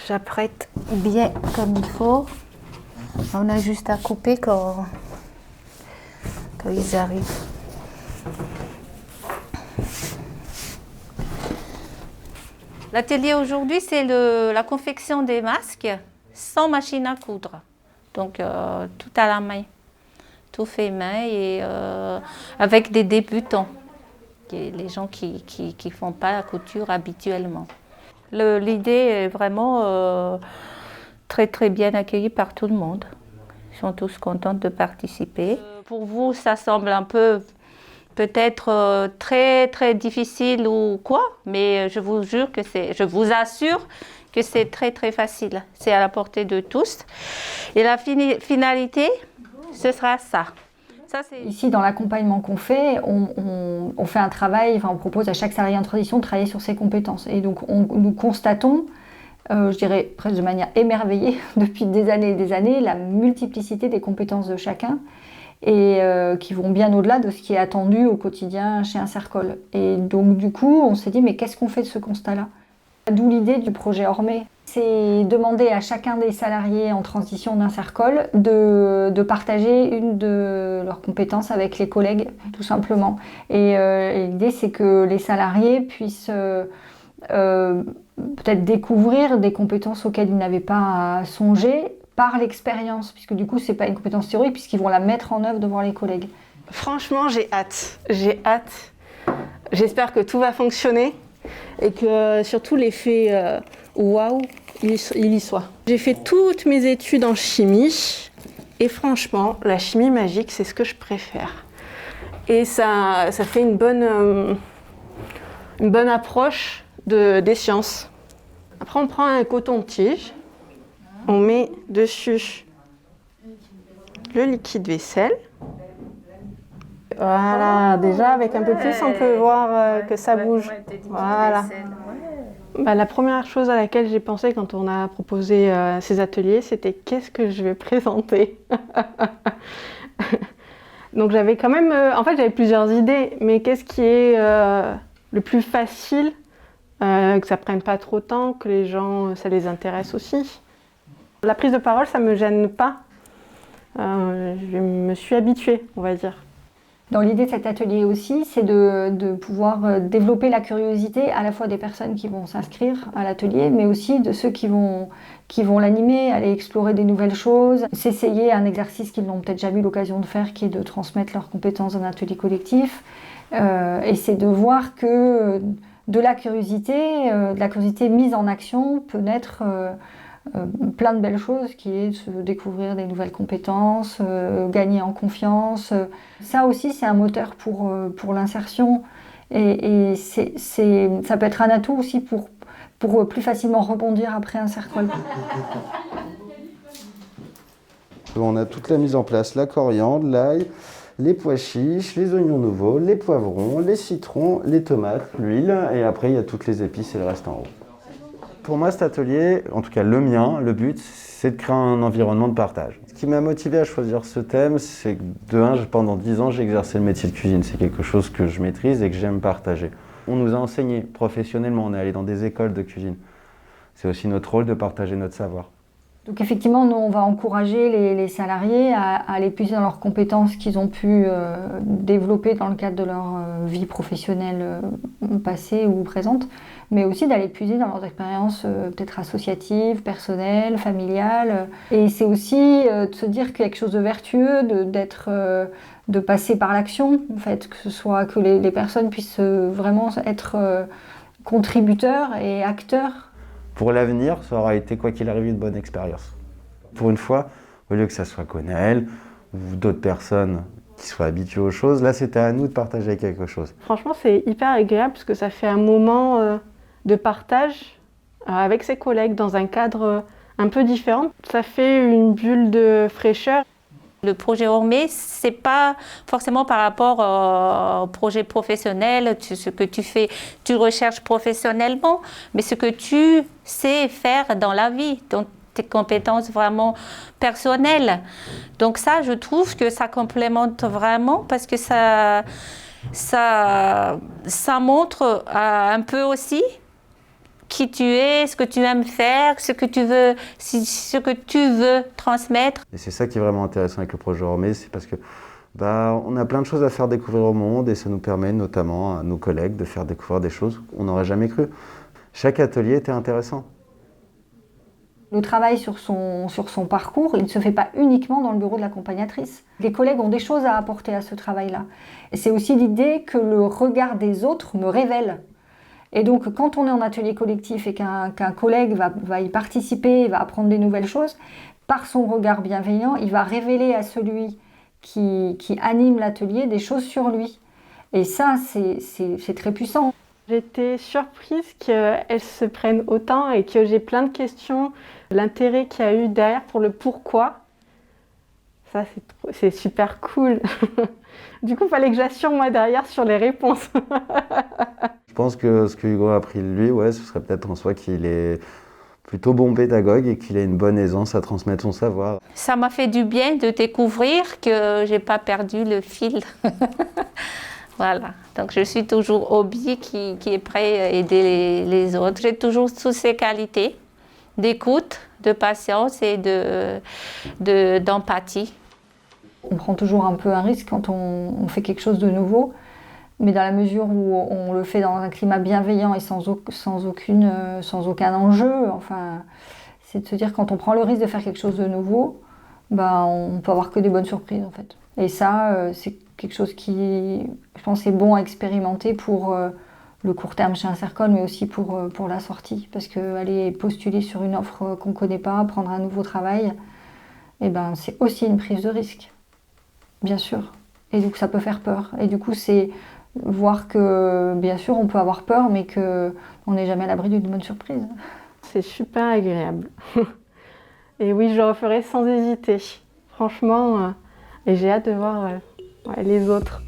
j'apprête bien comme il faut. On a juste à couper quand ils arrivent. L'atelier aujourd'hui, c'est la confection des masques sans machine à coudre. Donc tout à la main, tout fait main et avec des débutants, les gens qui ne font pas la couture habituellement. L'idée est vraiment très très bien accueillie par tout le monde. Ils sont tous contents de participer. Pour vous, ça semble un peu peut-être très très difficile ou quoi, mais je vous assure que c'est très très facile. C'est à la portée de tous. Et la finalité, ce sera ça. Ici, dans l'accompagnement qu'on fait, on fait un travail, enfin, on propose à chaque salarié en transition de travailler sur ses compétences. Et donc, nous constatons, je dirais presque de manière émerveillée, depuis des années et des années, la multiplicité des compétences de chacun et qui vont bien au-delà de ce qui est attendu au quotidien chez Insercol. Et donc, du coup, on s'est dit, mais qu'est-ce qu'on fait de ce constat-là ? D'où l'idée du projet Ormé. C'est demander à chacun des salariés en transition d'Insercol de partager une de leurs compétences avec les collègues, tout simplement. Et l'idée, c'est que les salariés puissent peut-être découvrir des compétences auxquelles ils n'avaient pas songé par l'expérience, puisque du coup, ce n'est pas une compétence théorique, puisqu'ils vont la mettre en œuvre devant les collègues. Franchement, j'ai hâte. J'ai hâte. J'espère que tout va fonctionner et que surtout l'effet waouh, il y soit. J'ai fait toutes mes études en chimie et franchement, la chimie magique, c'est ce que je préfère. Et ça fait une bonne approche des sciences. Après, on prend un coton-tige, on met dessus le liquide vaisselle. Voilà, déjà avec un peu plus, on peut voir que ça bouge. Voilà. La première chose à laquelle j'ai pensé quand on a proposé ces ateliers, c'était qu'est-ce que je vais présenter. Donc j'avais quand même, j'avais plusieurs idées, mais qu'est-ce qui est le plus facile, que ça prenne pas trop de temps, que les gens, ça les intéresse aussi. La prise de parole, ça me gêne pas. Je me suis habituée, on va dire. Dans l'idée de cet atelier aussi, c'est de pouvoir développer la curiosité à la fois des personnes qui vont s'inscrire à l'atelier, mais aussi de ceux qui vont l'animer, aller explorer des nouvelles choses, s'essayer un exercice qu'ils n'ont peut-être jamais eu l'occasion de faire, qui est de transmettre leurs compétences dans un atelier collectif. Et c'est de voir que de la curiosité mise en action peut naître plein de belles choses, qui est de se découvrir des nouvelles compétences, gagner en confiance. Ça aussi, c'est un moteur pour l'insertion et ça peut être un atout aussi pour plus facilement rebondir après Insercol. On a toute la mise en place, la coriandre, l'ail, les pois chiches, les oignons nouveaux, les poivrons, les citrons, les tomates, l'huile et après il y a toutes les épices et le reste en haut. Pour moi, cet atelier, en tout cas le mien, le but, c'est de créer un environnement de partage. Ce qui m'a motivé à choisir ce thème, c'est que pendant 10 ans, j'ai exercé le métier de cuisine. C'est quelque chose que je maîtrise et que j'aime partager. On nous a enseigné professionnellement, on est allé dans des écoles de cuisine. C'est aussi notre rôle de partager notre savoir. Donc effectivement, nous, on va encourager les salariés à aller puiser dans leurs compétences qu'ils ont pu développer dans le cadre de leur vie professionnelle passée ou présente, mais aussi d'aller puiser dans leurs expériences peut-être associatives, personnelles, familiales. Et c'est aussi de se dire qu'il y a quelque chose de vertueux, de passer par l'action, en fait, que ce soit que les personnes puissent vraiment être contributeurs et acteurs. Pour l'avenir, ça aura été, quoi qu'il arrive, une bonne expérience. Pour une fois, au lieu que ça soit Connell ou d'autres personnes qui soient habituées aux choses, là, c'était à nous de partager quelque chose. Franchement, c'est hyper agréable parce que ça fait un moment de partage avec ses collègues dans un cadre un peu différent. Ça fait une bulle de fraîcheur. Le projet Ormé, ce n'est pas forcément par rapport au projet professionnel, ce que tu fais, tu recherches professionnellement, mais ce que tu sais faire dans la vie, donc tes compétences vraiment personnelles. Donc ça, je trouve que ça complémente vraiment parce que ça montre un peu aussi qui tu es, ce que tu aimes faire, ce que tu veux transmettre. Et c'est ça qui est vraiment intéressant avec le projet Ormé, c'est parce que on a plein de choses à faire découvrir au monde et ça nous permet notamment à nos collègues de faire découvrir des choses qu'on n'aurait jamais cru. Chaque atelier était intéressant. Le travail sur son parcours, il ne se fait pas uniquement dans le bureau de l'accompagnatrice. Les collègues ont des choses à apporter à ce travail-là. Et c'est aussi l'idée que le regard des autres me révèle. Et donc, quand on est en atelier collectif et qu'un collègue va y participer, va apprendre des nouvelles choses, par son regard bienveillant, il va révéler à celui qui anime l'atelier des choses sur lui. Et ça, c'est très puissant. J'étais surprise qu'elles se prennent autant et que j'ai plein de questions. L'intérêt qu'il y a eu derrière pour le pourquoi, ça c'est super cool. Du coup, il fallait que j'assure moi derrière sur les réponses. Je pense que ce que Hugo a appris de lui, ce serait peut-être en soi qu'il est plutôt bon pédagogue et qu'il a une bonne aisance à transmettre son savoir. Ça m'a fait du bien de découvrir que j'ai pas perdu le fil. Voilà, donc je suis toujours hobby qui est prêt à aider les autres. J'ai toujours toutes ces qualités d'écoute, de patience et d'empathie. On prend toujours un peu un risque quand on fait quelque chose de nouveau, mais dans la mesure où on le fait dans un climat bienveillant et sans aucun enjeu, enfin, c'est de se dire quand on prend le risque de faire quelque chose de nouveau, on peut avoir que des bonnes surprises en fait. Et ça, c'est quelque chose qui, je pense, est bon à expérimenter pour le court terme chez Insercol, mais aussi pour la sortie. Parce qu'aller postuler sur une offre qu'on ne connaît pas, prendre un nouveau travail, c'est aussi une prise de risque, bien sûr. Et donc ça peut faire peur. Et du coup, c'est voir que, bien sûr, on peut avoir peur, mais qu'on n'est jamais à l'abri d'une bonne surprise. C'est super agréable. Et oui, je referai sans hésiter. Franchement, et j'ai hâte de voir les autres.